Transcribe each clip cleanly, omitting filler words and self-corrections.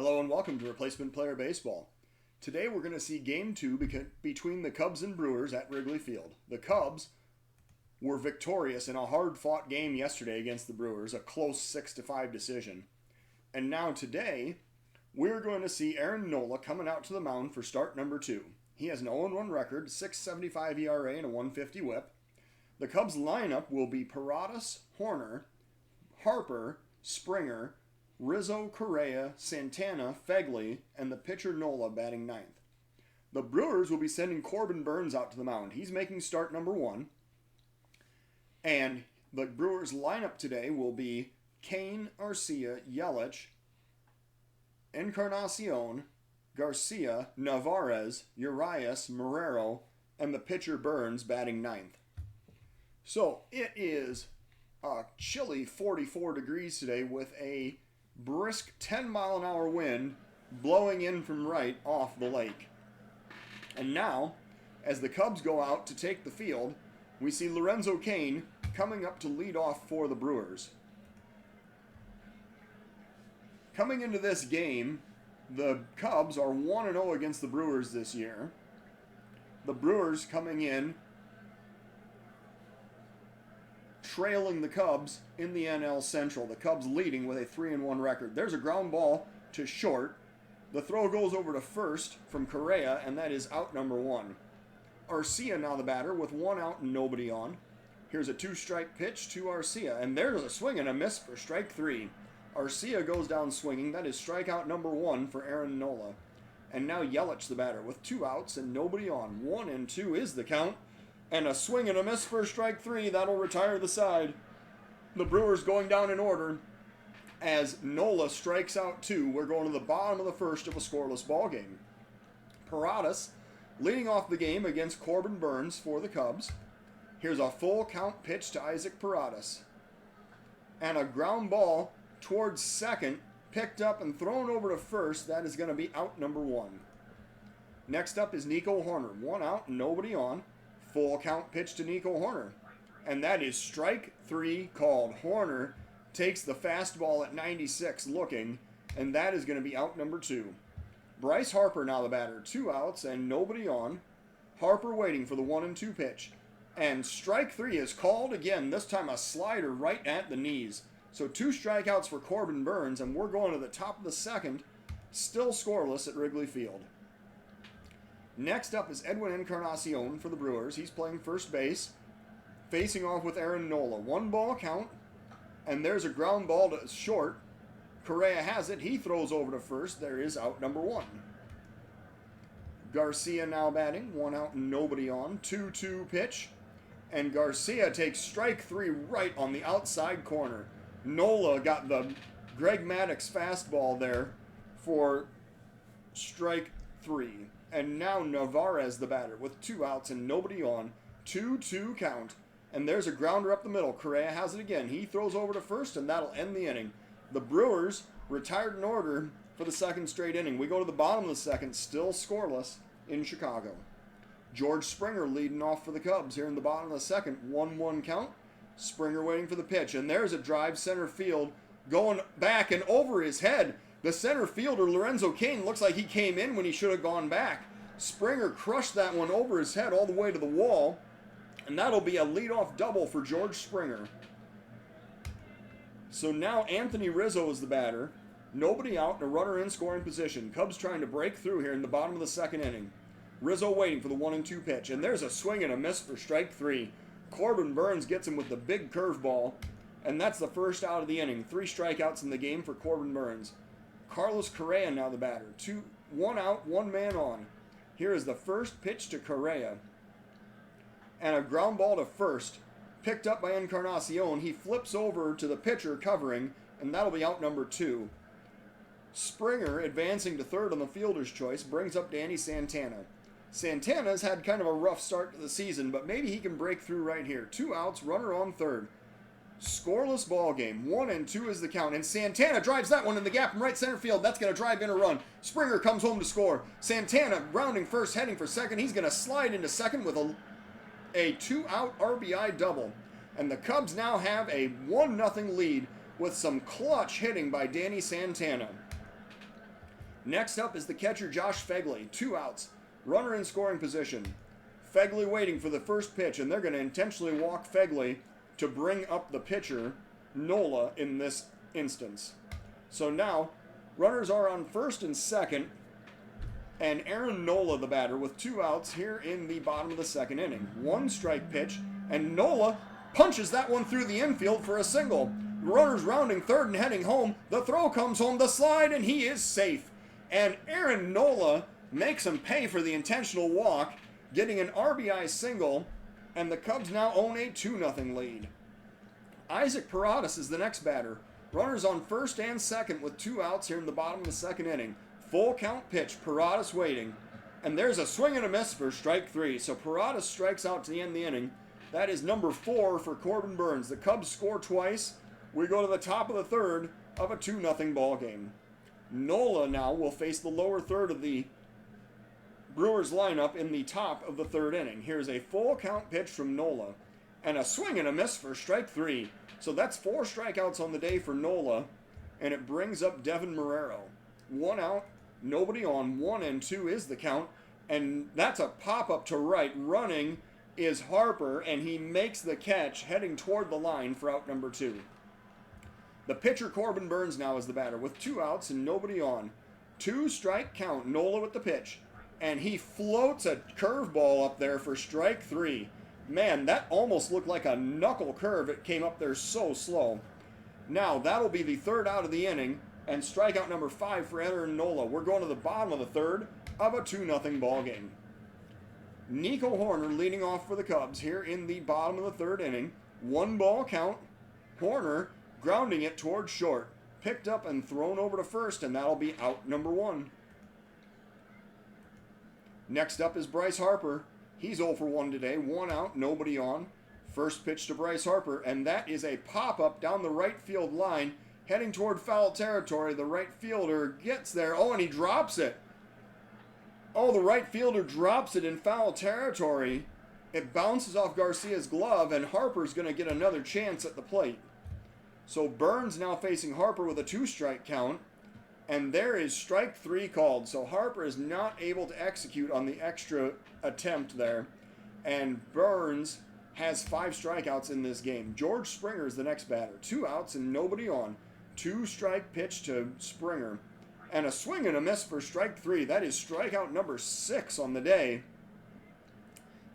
Hello and welcome to Replacement Player Baseball. Today we're going to see Game 2 between the Cubs and Brewers at Wrigley Field. The Cubs were victorious in a hard-fought game yesterday against the Brewers, a close 6-5 decision. And now today, we're going to see Aaron Nola coming out to the mound for start number 2. He has an 0-1 record, 6.75 ERA, and a 150 whip. The Cubs lineup will be Paratus, Horner, Harper, Springer, Rizzo, Correa, Santana, Fegley, and the pitcher Nola batting ninth. The Brewers will be sending Corbin Burnes out to the mound. He's making start number 1. And the Brewers lineup today will be Kane, Arcia, Yelich, Encarnacion, Garcia, Navarez, Urias, Marrero, and the pitcher Burnes batting ninth. So it is a chilly 44 degrees today with a brisk 10-mile-an-hour wind blowing in from right off the lake. And now, as the Cubs go out to take the field, we see Lorenzo Cain coming up to lead off for the Brewers. Coming into this game, the Cubs are 1-0 against the Brewers this year. The Brewers coming in trailing the Cubs in the NL Central. The Cubs leading with a 3-1 record. There's a ground ball to short. The throw goes over to first from Correa, and that is out number 1. Arcia now the batter with 1 out and nobody on. Here's a 2-strike pitch to Arcia, and there's a swing and a miss for strike 3. Arcia goes down swinging. That is strikeout number 1 for Aaron Nola. And now Yelich the batter with 2 outs and nobody on. 1-2 is the count. And a swing and a miss for strike 3. That'll retire the side. The Brewers going down in order as Nola strikes out 2. We're going to the bottom of the first of a scoreless ball game. Paratus leading off the game against Corbin Burnes for the Cubs. Here's a full count pitch to Isaac Paratus. And a ground ball towards second, picked up and thrown over to first. That is going to be out number 1. Next up is Nico Horner. 1 out and nobody on. Full count pitch to Nico Horner. And that is strike 3 called. Horner takes the fastball at 96 looking, and that is going to be out number 2. Bryce Harper now the batter. 2 outs and nobody on. Harper waiting for the 1-2 pitch. And strike 3 is called again, this time a slider right at the knees. So 2 strikeouts for Corbin Burnes, and we're going to the top of the second, still scoreless at Wrigley Field. Next up is Edwin Encarnacion for the Brewers. He's playing first base, facing off with Aaron Nola. 1 ball count, and there's a ground ball to short. Correa has it. He throws over to first. There is out number 1. Garcia now batting. 1 out and nobody on. 2-2 pitch, and Garcia takes strike 3 right on the outside corner. Nola got the Greg Maddux fastball there for strike 3. And now Navarez the batter with 2 outs and nobody on. 2-2 count. And there's a grounder up the middle. Correa has it again. He throws over to first, and that'll end the inning. The Brewers retired in order for the second straight inning. We go to the bottom of the second, still scoreless in Chicago. George Springer leading off for the Cubs here in the bottom of the second. 1-1 count. Springer waiting for the pitch. And there's a drive center field going back and over his head. The center fielder, Lorenzo Cain, looks like he came in when he should have gone back. Springer crushed that one over his head all the way to the wall. And that'll be a leadoff double for George Springer. So now Anthony Rizzo is the batter. Nobody out and a runner in scoring position. Cubs trying to break through here in the bottom of the second inning. Rizzo waiting for the 1-2 pitch. And there's a swing and a miss for strike 3. Corbin Burnes gets him with the big curveball. And that's the first out of the inning. 3 strikeouts in the game for Corbin Burnes. Carlos Correa now the batter. 1 out, 1 man on. Here is the first pitch to Correa. And a ground ball to first. Picked up by Encarnacion. He flips over to the pitcher covering, and that'll be out number 2. Springer, advancing to third on the fielder's choice, brings up Danny Santana. Santana's had kind of a rough start to the season, but maybe he can break through right here. 2 outs, runner on third. Scoreless ball game. 1-2 is the count. And Santana drives that one in the gap in right center field. That's going to drive in a run. Springer comes home to score. Santana rounding first, heading for second. He's going to slide into second with a 2-out RBI double. And the Cubs now have a 1-0 lead with some clutch hitting by Danny Santana. Next up is the catcher Josh Fegley. 2 outs. Runner in scoring position. Fegley waiting for the first pitch, and they're going to intentionally walk Fegley to bring up the pitcher, Nola, in this instance. So now, runners are on first and second, and Aaron Nola, the batter, with 2 outs here in the bottom of the second inning. 1 strike pitch, and Nola punches that one through the infield for a single. Runners rounding third and heading home. The throw comes home, the slide, and he is safe. And Aaron Nola makes him pay for the intentional walk, getting an RBI single, and the Cubs now own a 2-0 lead. Isaac Paratus is the next batter. Runners on first and second with 2 outs here in the bottom of the second inning. Full count pitch, Paratus waiting. And there's a swing and a miss for strike 3. So Paratus strikes out to the end of the inning. That is number 4 for Corbin Burns. The Cubs score twice. We go to the top of the third of a 2-0 ball game. Nola now will face the lower third of the Brewers lineup in the top of the third inning. Here's a full count pitch from Nola. And a swing and a miss for strike 3. So that's 4 strikeouts on the day for Nola. And it brings up Devin Marrero. 1 out, nobody on. 1-2 is the count. And that's a pop-up to right. Running is Harper, and he makes the catch heading toward the line for out number 2. The pitcher Corbin Burns now is the batter with 2 outs and nobody on. 2 strike count, Nola with the pitch. And he floats a curveball up there for strike 3. Man, that almost looked like a knuckle curve. It came up there so slow. Now, that'll be the 3rd out of the inning, and strikeout number 5 for Aaron Nola. We're going to the bottom of the 3rd of a 2-0 ball game. Nico Horner leading off for the Cubs here in the bottom of the 3rd inning. 1 ball count. Horner grounding it towards short. Picked up and thrown over to first, and that'll be out number 1. Next up is Bryce Harper. He's 0 for 1 today. 1 out, nobody on. First pitch to Bryce Harper, and that is a pop-up down the right field line, heading toward foul territory. The right fielder gets there. Oh, and he drops it. Oh, the right fielder drops it in foul territory. It bounces off Garcia's glove, and Harper's going to get another chance at the plate. So Burns now facing Harper with a 2-strike count. And there is strike 3 called. So Harper is not able to execute on the extra attempt there. And Burns has 5 strikeouts in this game. George Springer is the next batter. 2 outs and nobody on. 2-strike pitch to Springer. And a swing and a miss for strike 3. That is strikeout number 6 on the day.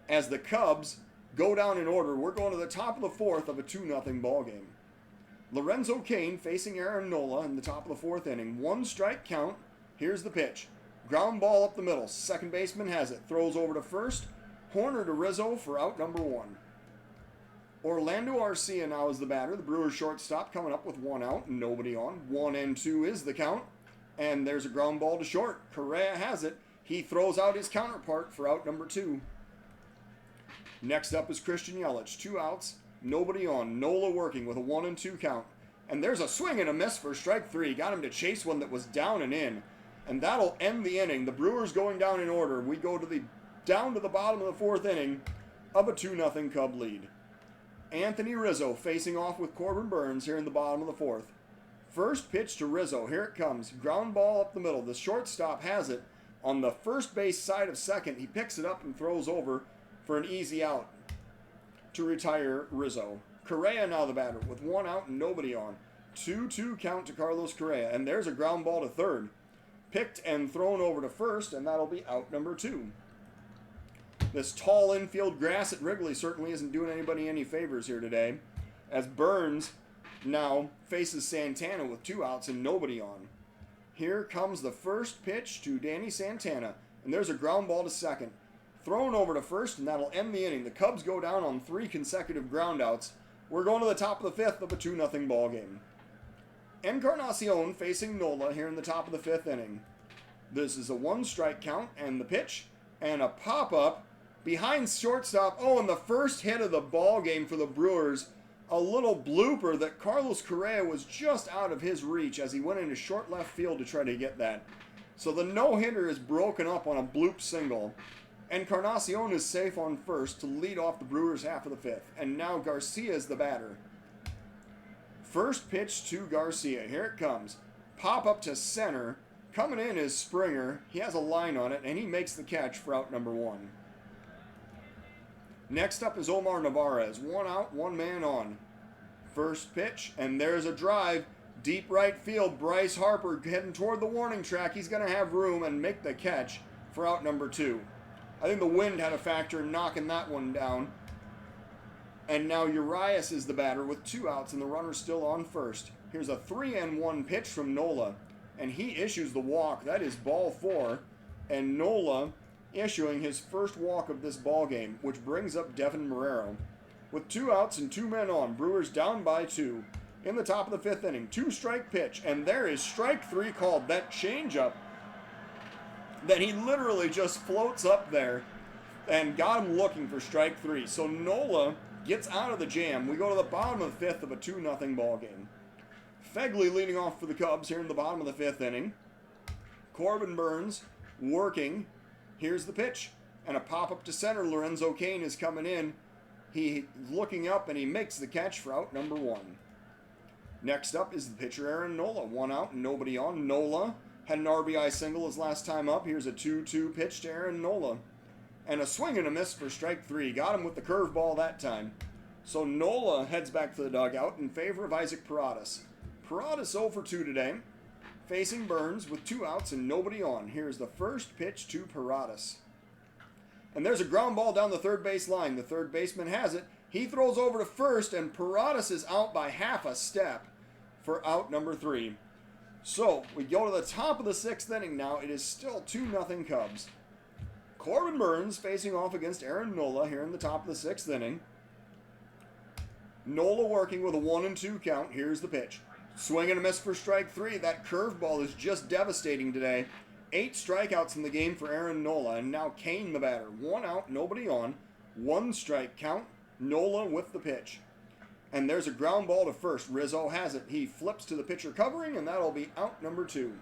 As the Cubs go down in order, we're going to the top of the 4th of a 2-0 ball game. Lorenzo Cain facing Aaron Nola in the top of the 4th inning. 1 strike count. Here's the pitch. Ground ball up the middle. Second baseman has it. Throws over to first. Horner to Rizzo for out number 1. Orlando Arcia now is the batter. The Brewers shortstop coming up with 1 out and nobody on. 1-2 is the count. And there's a ground ball to short. Correa has it. He throws out his counterpart for out number 2. Next up is Christian Yelich. 2 outs. Nobody on. Nola working with a 1-2 count. And there's a swing and a miss for strike 3. Got him to chase one that was down and in. And that'll end the inning. The Brewers going down in order. We go to down to the bottom of the 4th inning of a 2-0 Cub lead. Anthony Rizzo facing off with Corbin Burns here in the bottom of the 4th. First pitch to Rizzo. Here it comes. Ground ball up the middle. The shortstop has it on the first base side of second. He picks it up and throws over for an easy out to retire Rizzo. Correa now the batter with 1 out and nobody on. 2-2 count to Carlos Correa. And there's a ground ball to third. Picked and thrown over to first, and that'll be out number 2. This tall infield grass at Wrigley certainly isn't doing anybody any favors here today, as Burns now faces Santana with 2 outs and nobody on. Here comes the first pitch to Danny Santana, and there's a ground ball to second. Thrown over to first, and that'll end the inning. The Cubs go down on 3 consecutive groundouts. We're going to the top of the 5th of a 2-0 ball game. Encarnacion facing Nola here in the top of the 5th inning. This is a 1-strike count, and the pitch, and a pop-up behind shortstop. Oh, and the first hit of the ball game for the Brewers. A little blooper that Carlos Correa was just out of his reach as he went into short left field to try to get that. So the no-hitter is broken up on a bloop single. Encarnacion is safe on first to lead off the Brewers half of the 5th. And now Garcia is the batter. First pitch to Garcia. Here it comes. Pop up to center. Coming in is Springer. He has a line on it, and he makes the catch for out number 1. Next up is Omar Navarez. 1 out, 1 man on. First pitch, and there's a drive. Deep right field, Bryce Harper heading toward the warning track. He's going to have room and make the catch for out number 2. I think the wind had a factor in knocking that one down. And now Urias is the batter with 2 outs and the runner still on first. Here's a 3-1 pitch from Nola, and he issues the walk. That is ball 4, and Nola issuing his first walk of this ball game, which brings up Devin Marrero. With 2 outs and 2 men on, Brewers down by 2. In the top of the 5th inning, 2-strike pitch, and there is strike 3 called. That changeup that he literally just floats up there and got him looking for strike 3. So Nola gets out of the jam. We go to the bottom of the 5th of a 2-0 ball game. Fegley leading off for the Cubs here in the bottom of the 5th inning. Corbin Burns working. Here's the pitch, and a pop-up to center. Lorenzo Cain is coming in. He looking up, and he makes the catch for out number 1. Next up is the pitcher Aaron Nola. 1 out, nobody on. Nola had an RBI single his last time up. Here's a 2-2 pitch to Aaron Nola. And a swing and a miss for strike 3. Got him with the curveball that time. So Nola heads back to the dugout in favor of Isaac Paratus. Paratus 0 for 2 today, facing Burns with 2 outs and nobody on. Here's the first pitch to Paratus. And there's a ground ball down the third base line. The third baseman has it. He throws over to first, and Paratus is out by half a step for out number 3. So, we go to the top of the 6th inning now. It is still 2-0 Cubs. Corbin Burns facing off against Aaron Nola here in the top of the 6th inning. Nola working with a 1-2 count. Here's the pitch. Swing and a miss for strike 3. That curveball is just devastating today. 8 strikeouts in the game for Aaron Nola, and now Cain the batter. 1 out, nobody on. 1 strike count. Nola with the pitch. And there's a ground ball to first. Rizzo has it. He flips to the pitcher covering, and that'll be out number 2.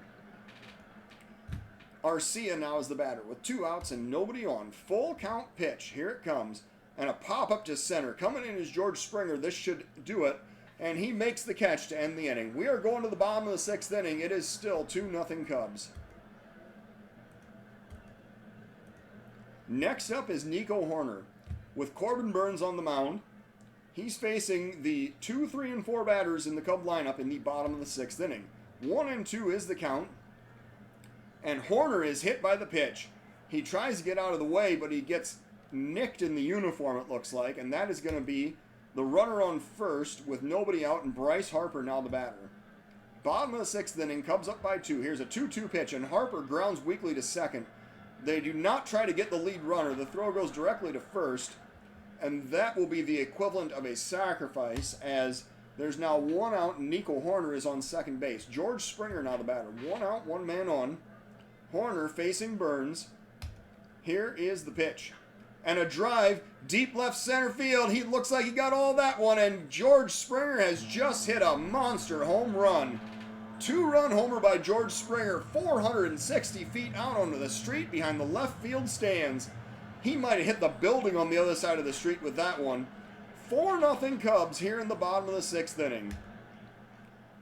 Arcia now is the batter with 2 outs and nobody on. Full count pitch. Here it comes. And a pop-up to center. Coming in is George Springer. This should do it. And he makes the catch to end the inning. We are going to the bottom of the 6th inning. It is still 2-0 Cubs. Next up is Nico Horner with Corbin Burns on the mound. He's facing the 2, 3, and 4 batters in the Cub lineup in the bottom of the 6th inning. 1-2 is the count. And Horner is hit by the pitch. He tries to get out of the way, but he gets nicked in the uniform, it looks like. And that is going to be the runner on first with nobody out, and Bryce Harper now the batter. Bottom of the 6th inning, Cubs up by 2. Here's a 2-2 pitch, and Harper grounds weakly to second. They do not try to get the lead runner. The throw goes directly to first, and that will be the equivalent of a sacrifice, as there's now 1 out, and Nico Horner is on second base. George Springer now the batter. 1 out, 1 man on. Horner facing Burns. Here is the pitch. And a drive, deep left center field. He looks like he got all that one, and George Springer has just hit a monster home run. 2-run homer by George Springer, 460 feet out onto the street behind the left field stands. He might have hit the building on the other side of the street with that one. 4-0 Cubs here in the bottom of the 6th inning.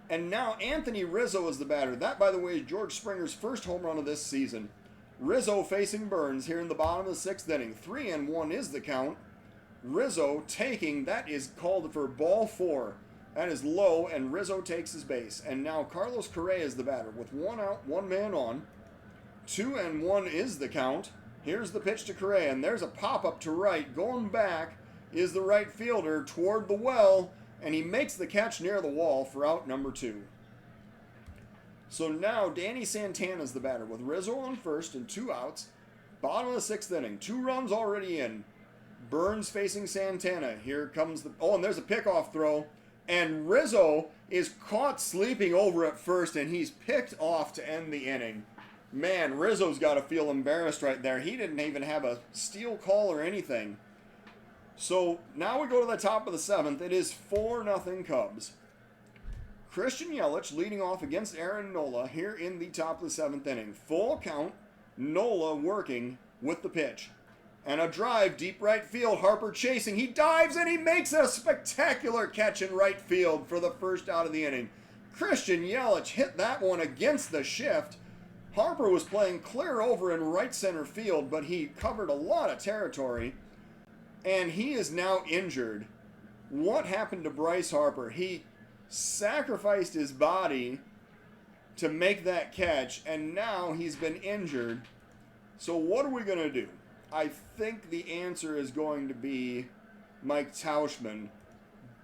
And now Anthony Rizzo is the batter. That, by the way, is George Springer's first home run of this season. Rizzo facing Burns here in the bottom of the 6th inning. 3-1 is the count. Rizzo taking, that is called for ball 4. That is low, and Rizzo takes his base. And now Carlos Correa is the batter with 1 out, 1 man on. 2-1 is the count. Here's the pitch to Correa, and there's a pop-up to right. Going back is the right fielder toward the well, and he makes the catch near the wall for out number 2. So now Danny Santana is the batter with Rizzo on first and 2 outs. Bottom of the 6th inning. 2 runs already in. Burns facing Santana. Here comes the... Oh, and there's a pickoff throw. And Rizzo is caught sleeping over at first, and he's picked off to end the inning. Man, Rizzo's got to feel embarrassed right there. He didn't even have a steal call or anything. So now we go to the top of the 7th. It is 4-0 Cubs. Christian Yelich leading off against Aaron Nola here in the top of the 7th inning. Full count, Nola working with the pitch. And a drive, deep right field, Harper chasing. He dives and he makes a spectacular catch in right field for the first out of the inning. Christian Yelich hit that one against the shift. Harper was playing clear over in right center field, but he covered a lot of territory, and he is now injured. What happened to Bryce Harper? He sacrificed his body to make that catch, and now he's been injured. So what are we going to do? I think the answer is going to be Mike Tauschman,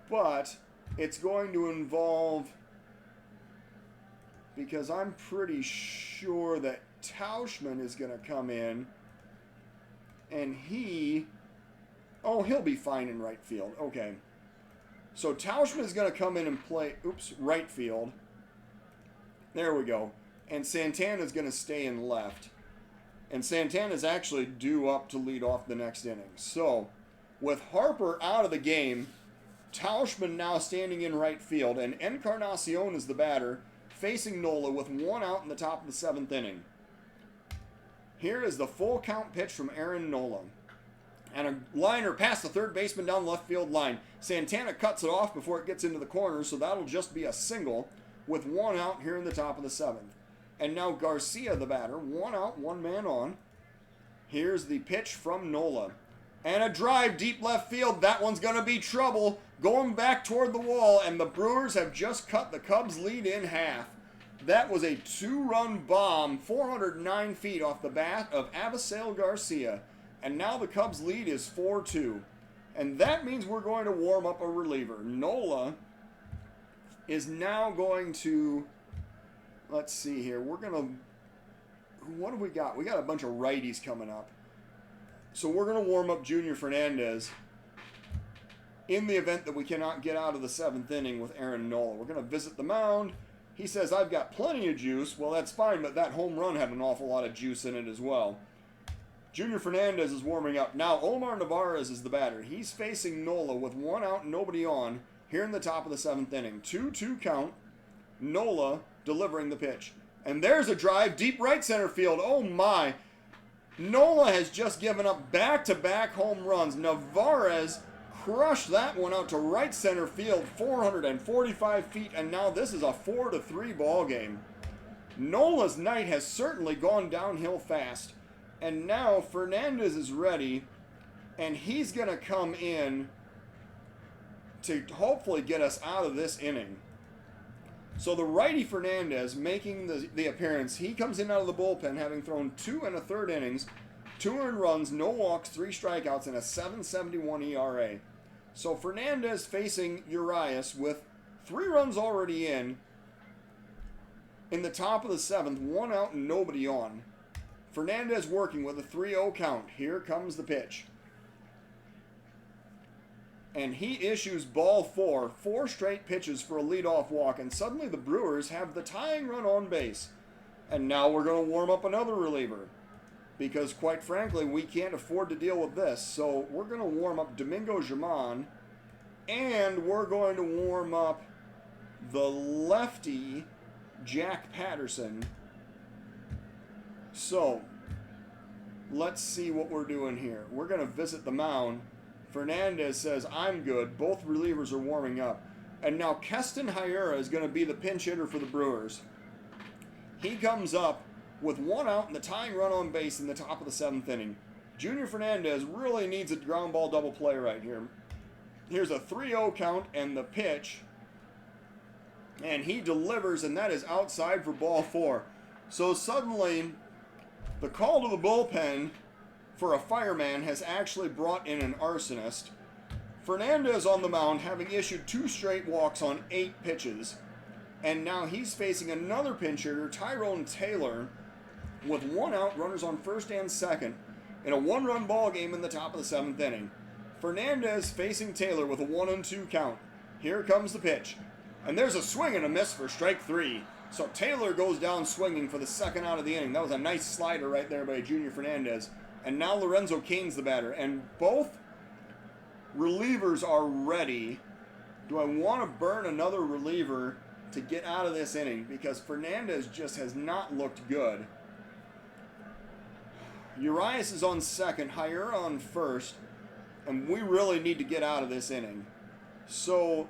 but it's going to involve, because I'm pretty sure that Tauschman is going to come in, and he'll be fine in right field. Okay. So Tauschman is going to come in and play, right field. There we go. And Santana is going to stay in left. And Santana is actually due up to lead off the next inning. So, with Harper out of the game, Tauschman now standing in right field, and Encarnacion is the batter, facing Nola with 1 out in the top of the 7th inning. Here is the full count pitch from Aaron Nola. And a liner past the third baseman down the left field line. Santana cuts it off before it gets into the corner, so that'll just be a single with 1 out here in the top of the 7th. And now Garcia, the batter, 1 out, 1 man on. Here's the pitch from Nola. And a drive deep left field. That one's going to be trouble. Going back toward the wall, and the Brewers have just cut the Cubs' lead in half. That was a 2-run bomb, 409 feet off the bat of Avisail Garcia. And now the Cubs' lead is 4-2. And that means we're going to warm up a reliever. Nola is now going to, let's see here. We're going to, what do we got? We got a bunch of righties coming up. So we're going to warm up Junior Fernandez in the event that we cannot get out of the 7th inning with Aaron Nola. We're going to visit the mound. He says, I've got plenty of juice. Well, that's fine, but that home run had an awful lot of juice in it as well. Junior Fernandez is warming up. Now, Omar Navarez is the batter. He's facing Nola with 1 out and nobody on here in the top of the 7th inning. 2-2 count. Nola delivering the pitch. And there's a drive deep right center field. Oh, my. Nola has just given up back-to-back home runs. Navarez crushed that one out to right center field, 445 feet, and now this is a 4-3 ball game. Nola's night has certainly gone downhill fast. And now Fernandez is ready, and he's going to come in to hopefully get us out of this inning. So the righty Fernandez making the appearance. He comes in out of the bullpen having thrown 2 1/3 innings, 2 earned runs, no walks, 3 strikeouts, and a 7.71 ERA. So Fernandez facing Urias with 3 runs already in the top of the 7th, 1 out and nobody on. Fernandez working with a 3-0 count. Here comes the pitch. And he issues ball 4. 4 straight pitches for a leadoff walk. And suddenly the Brewers have the tying run on base. And now we're going to warm up another reliever. Because quite frankly, we can't afford to deal with this. So we're going to warm up Domingo Germán. And we're going to warm up the lefty Jack Patterson. So, let's see what we're doing here. We're going to visit the mound. Fernandez says, I'm good. Both relievers are warming up. And now Keston Hiura is going to be the pinch hitter for the Brewers. He comes up with 1 out and the tying run on base in the top of the 7th inning. Junior Fernandez really needs a ground ball double play right here. Here's a 3-0 count and the pitch. And he delivers, and that is outside for ball 4. So suddenly, the call to the bullpen for a fireman has actually brought in an arsonist. Fernandez on the mound having issued 2 straight walks on 8 pitches. And now he's facing another pinch hitter, Tyrone Taylor, with 1 out, runners on first and second, in a 1-run ball game in the top of the 7th inning. Fernandez facing Taylor with a 1-2 count. Here comes the pitch. And there's a swing and a miss for strike 3. So Taylor goes down swinging for the 2nd out of the inning. That was a nice slider right there by Junior Fernandez. And now Lorenzo Cain's the batter. And both relievers are ready. Do I want to burn another reliever to get out of this inning? Because Fernandez just has not looked good. Urias is on second, Hiura on first. And we really need to get out of this inning. So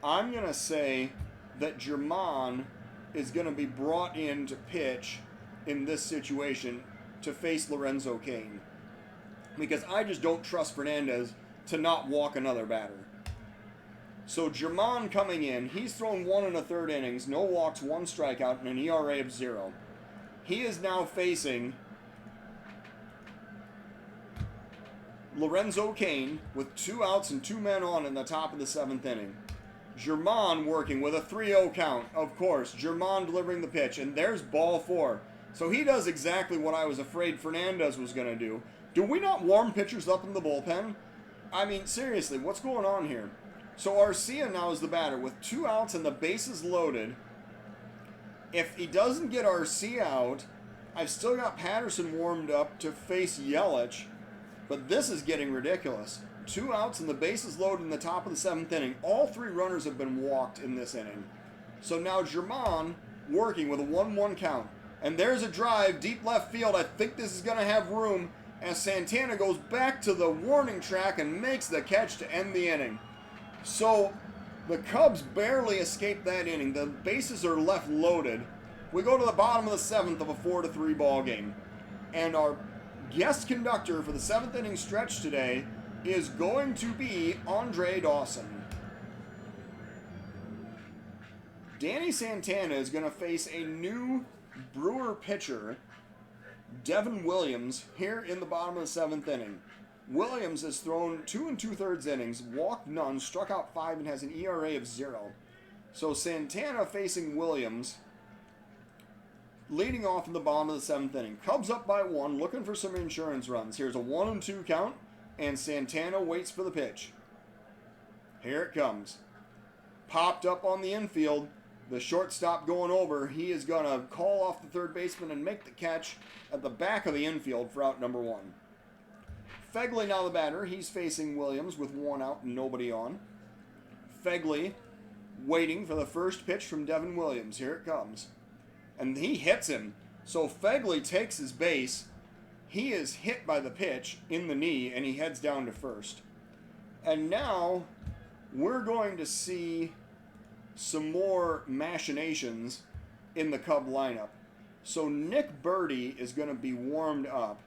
I'm going to say that Germán is going to be brought in to pitch in this situation to face Lorenzo Cain. Because I just don't trust Fernandez to not walk another batter. So Germán coming in, he's thrown 1 1/3 innings, no walks, 1 strikeout, and an ERA of 0. He is now facing Lorenzo Cain with 2 outs and 2 men on in the top of the 7th inning. Germán working with a 3-0 count, of course. Germán delivering the pitch, and there's ball 4. So he does exactly what I was afraid Fernandez was going to do. Do we not warm pitchers up in the bullpen? I mean, seriously, what's going on here? So Arcia now is the batter with 2 outs and the bases loaded. If he doesn't get Arcia out, I've still got Patterson warmed up to face Yelich. But this is getting ridiculous. 2 outs and the bases loaded in the top of the 7th inning. All 3 runners have been walked in this inning. So now Germán working with a 1-1 count. And there's a drive, deep left field. I think this is going to have room as Santana goes back to the warning track and makes the catch to end the inning. So the Cubs barely escaped that inning. The bases are left loaded. We go to the bottom of the 7th of a 4-3 ball game. And our guest conductor for the 7th inning stretch today is going to be Andre Dawson. Danny Santana is going to face a new Brewer pitcher, Devin Williams, here in the bottom of the 7th inning. Williams has thrown 2 2/3 innings, walked none, struck out 5, and has an ERA of 0. So Santana facing Williams, leading off in the bottom of the 7th inning. Cubs up by 1, looking for some insurance runs. Here's a 1-2 count, and Santana waits for the pitch. Here it comes. Popped up on the infield. The shortstop going over. He is going to call off the third baseman and make the catch at the back of the infield for out number 1. Fegley now the batter. He's facing Williams with 1 out and nobody on. Fegley waiting for the first pitch from Devin Williams. Here it comes. And he hits him. So Fegley takes his base. He is hit by the pitch in the knee, and he heads down to first. And now we're going to see some more machinations in the Cub lineup. So Nick Birdie is going to be warmed up.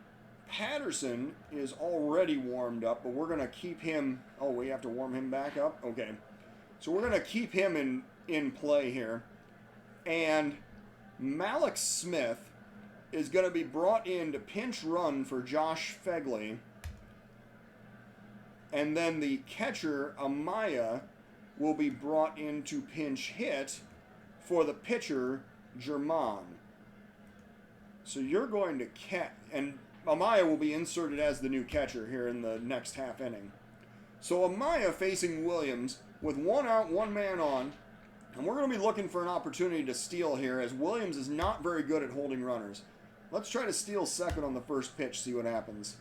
Patterson is already warmed up, but we're going to keep him... Oh, we have to warm him back up? Okay. So we're going to keep him in play here. And Malik Smith is going to be brought in to pinch run for Josh Fegley. And then the catcher, Amaya, will be brought in to pinch hit for the pitcher, Germán. So you're going to catch... And Amaya will be inserted as the new catcher here in the next half inning. So Amaya facing Williams with 1 out, 1 man on. And we're going to be looking for an opportunity to steal here, as Williams is not very good at holding runners. Let's try to steal second on the first pitch, see what happens.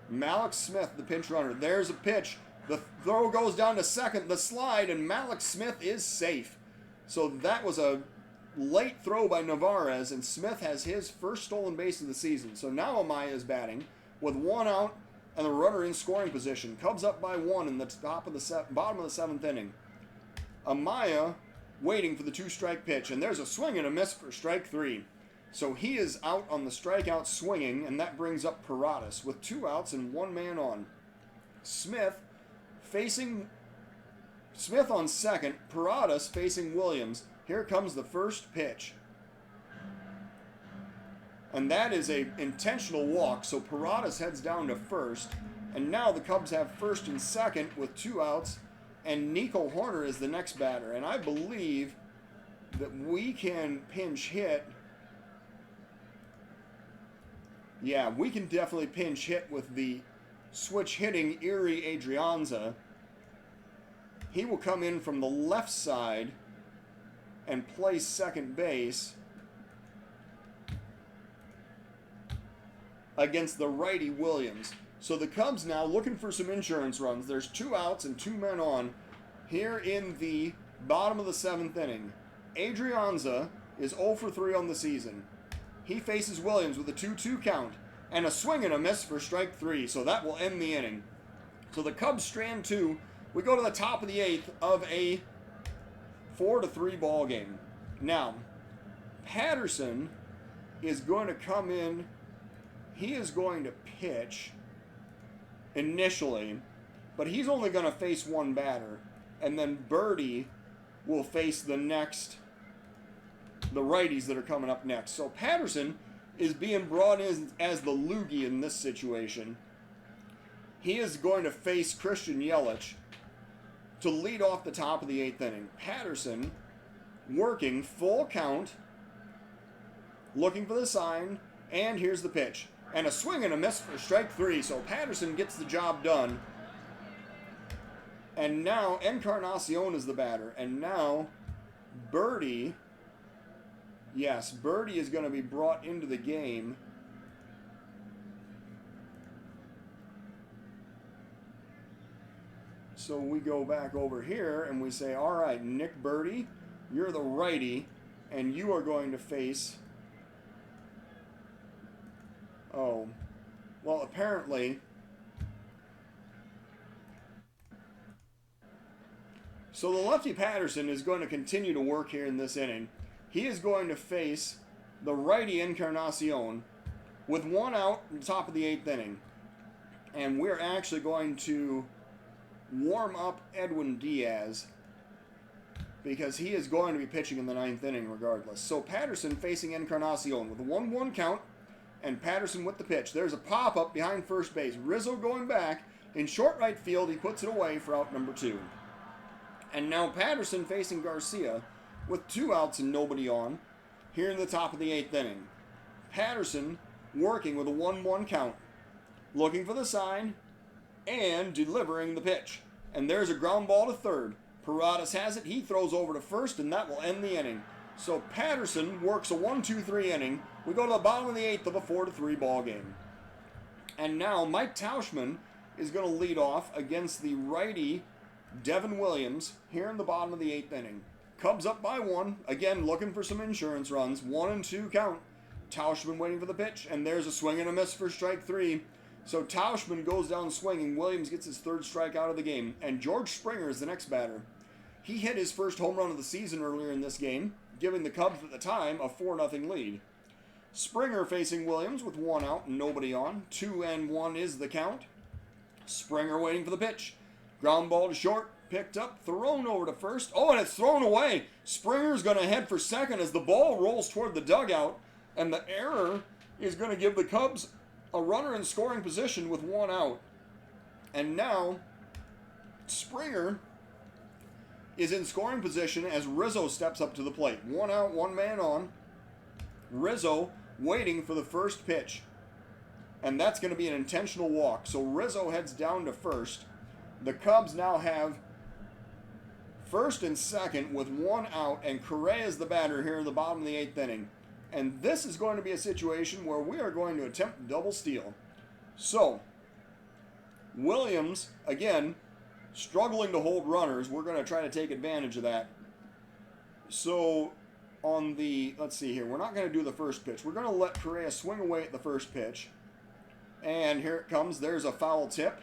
Malik Smith, the pinch runner. There's a pitch. The throw goes down to second, the slide, and Malik Smith is safe. So that was a late throw by Navarez, and Smith has his first stolen base of the season. So now Amaya is batting with 1 out and the runner in scoring position. Cubs up by 1 in the bottom of the 7th inning. Amaya waiting for the 2-strike pitch, and there's a swing and a miss for strike 3. So he is out on the strikeout swinging, and that brings up Paratus with 2 outs and 1 man on. Smith on second, Paratus facing Williams. Here comes the first pitch. And that is a intentional walk, so Paratus heads down to first. And now the Cubs have first and second with 2 outs, and Nico Horner is the next batter. And I believe that we can pinch hit. Yeah, we can definitely pinch hit with the switch hitting Erie Adrianza. He will come in from the left side and play second base against the righty Williams. So the Cubs now looking for some insurance runs. There's 2 outs and 2 men on here in the bottom of the 7th inning. Adrianza is 0 for 3 on the season. He faces Williams with a 2-2 count and a swing and a miss for strike 3. So that will end the inning. So the Cubs strand 2. We go to the top of the 8th of a 4-3 ball game. Now, Patterson is going to come in. He is going to pitch initially, but he's only going to face one batter. And then Birdie will face the righties that are coming up next. So Patterson is being brought in as the loogie in this situation. He is going to face Christian Yelich to lead off the top of the 8th inning. Patterson working full count, looking for the sign, and here's the pitch. And a swing and a miss for strike 3, so Patterson gets the job done. And now Encarnacion is the batter. And now Birdie, yes, Birdie is going to be brought into the game. So we go back over here and we say, all right, Nick Birdie, you're the righty, and you are going to face... Oh, well, apparently... So the lefty Patterson is going to continue to work here in this inning. He is going to face the righty Encarnacion with one out in the top of the 8th inning. And we're actually going to warm up Edwin Diaz because he is going to be pitching in the 9th inning regardless. So Patterson facing Encarnacion with a 1-1 count, and Patterson with the pitch. There's a pop-up behind first base. Rizzo going back. In short right field, he puts it away for out number 2. And now Patterson facing Garcia with 2 outs and nobody on here in the top of the 8th inning. Patterson working with a 1-1 count, looking for the sign, and delivering the pitch. And there's a ground ball to third. Paratus has it. He throws over to first, and that will end the inning. So Patterson works a 1-2-3 inning. We go to the bottom of the 8th of a 4-3 ball game. And now Mike Tauschman is going to lead off against the righty Devin Williams here in the bottom of the 8th inning. Cubs up by 1. Again, looking for some insurance runs. 1-2 count. Tauschman waiting for the pitch, and there's a swing and a miss for strike 3. So Tauschman goes down swinging. Williams gets his 3rd strikeout of the game, and George Springer is the next batter. He hit his first home run of the season earlier in this game, giving the Cubs at the time a 4-0 lead. Springer facing Williams with 1 out and nobody on. 2-1 is the count. Springer waiting for the pitch. Ground ball to short, picked up, thrown over to first. Oh, and it's thrown away. Springer's going to head for second as the ball rolls toward the dugout, and the error is going to give the Cubs a runner in scoring position with 1 out. And now Springer is in scoring position as Rizzo steps up to the plate. 1 out, 1 man on. Rizzo waiting for the first pitch. And that's going to be an intentional walk. So Rizzo heads down to first. The Cubs now have first and second with 1 out, and Correa is the batter here in the bottom of the 8th inning. And this is going to be a situation where we are going to attempt double steal. So, Williams, again, struggling to hold runners. We're going to try to take advantage of that. So, on the, let's see here, we're not going to do the first pitch. We're going to let Correa swing away at the first pitch. And here it comes. There's a foul tip.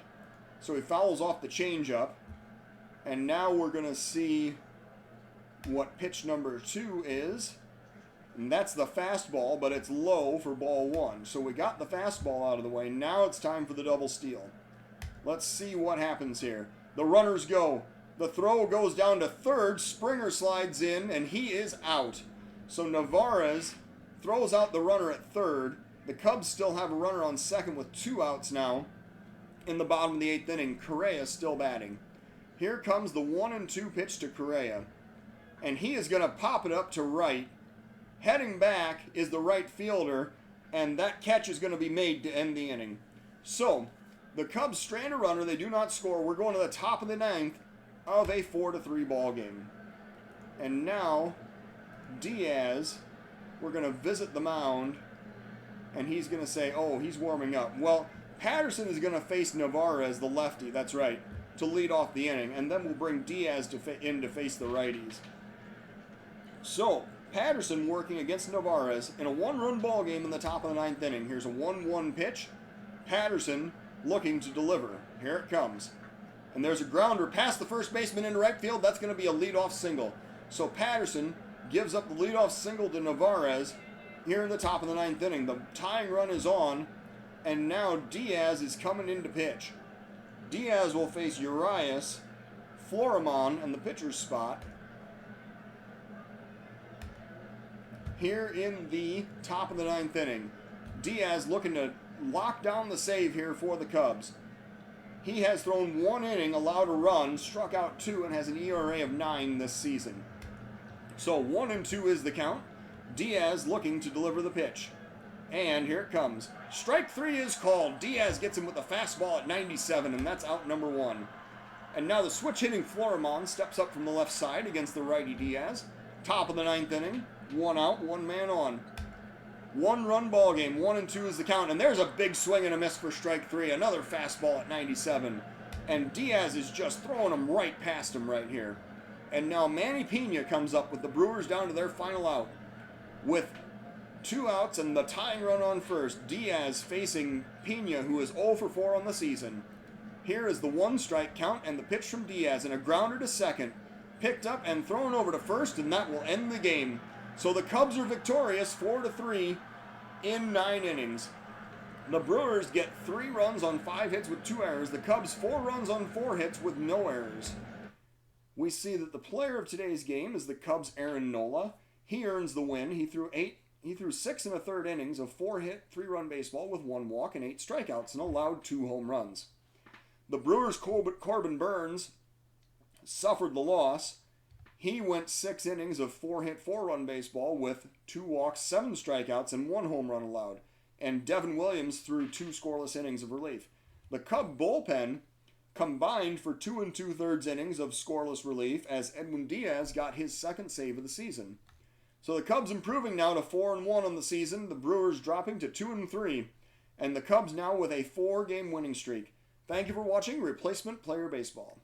So he fouls off the changeup. And now we're going to see what pitch number 2 is. And that's the fastball, but it's low for ball 1. So we got the fastball out of the way. Now it's time for the double steal. Let's see what happens here. The runners go. The throw goes down to third. Springer slides in, and he is out. So Navarez throws out the runner at third. The Cubs still have a runner on second with 2 outs now. In the bottom of the 8th inning, Correa still batting. Here comes the 1-2 pitch to Correa. And he is going to pop it up to right. Heading back is the right fielder, and that catch is going to be made to end the inning. So, the Cubs strand a runner. They do not score. We're going to the top of the 9th of a 4-3 ball game. And now, Diaz, we're going to visit the mound, and he's going to say, oh, he's warming up. Well, Patterson is going to face Navarez, the lefty, that's right, to lead off the inning, and then we'll bring Diaz in to face the righties. So, Patterson working against Navarez in a 1-run ball game in the top of the 9th inning. Here's a 1-1 pitch. Patterson looking to deliver. Here it comes. And there's a grounder past the first baseman into right field. That's going to be a leadoff single. So Patterson gives up the leadoff single to Navarez here in the top of the 9th inning. The tying run is on, and now Diaz is coming in to pitch. Diaz will face Urias, Florimon in the pitcher's spot here in the top of the 9th inning. Diaz looking to lock down the save here for the Cubs. He has thrown 1 inning, allowed a run, struck out 2, and has an ERA of 9 this season. So 1-2 is the count. Diaz looking to deliver the pitch. And here it comes. Strike 3 is called. Diaz gets him with a fastball at 97, and that's out number 1. And now the switch-hitting Florimon steps up from the left side against the righty Diaz. Top of the 9th inning. 1 out, 1 man on. 1-run ball game. 1-2 is the count. And there's a big swing and a miss for strike 3. Another fastball at 97. And Diaz is just throwing him right past him right here. And now Manny Pena comes up with the Brewers down to their final out. With 2 outs and the tying run on first. Diaz facing Pena, who is 0 for 4 on the season. Here is the 1-strike count and the pitch from Diaz, and a grounder to second. Picked up and thrown over to first, and that will end the game. So the Cubs are victorious 4-3 in 9 innings. The Brewers get 3 runs on 5 hits with 2 errors. The Cubs 4 runs on 4 hits with no errors. We see that the player of today's game is the Cubs' Aaron Nola. He earns the win. He threw 6 1/3 innings of 4-hit, 3-run baseball with 1 walk and 8 strikeouts and allowed 2 home runs. The Brewers' Corbin Burns suffered the loss. He went 6 innings of 4-hit, 4-run baseball with 2 walks, 7 strikeouts, and 1 home run allowed. And Devin Williams threw 2 scoreless innings of relief. The Cub bullpen combined for 2 2/3 innings of scoreless relief as Edwin Diaz got his 2nd save of the season. So the Cubs improving now to 4-1 on the season. The Brewers dropping to 2-3. And the Cubs now with a 4-game winning streak. Thank you for watching Replacement Player Baseball.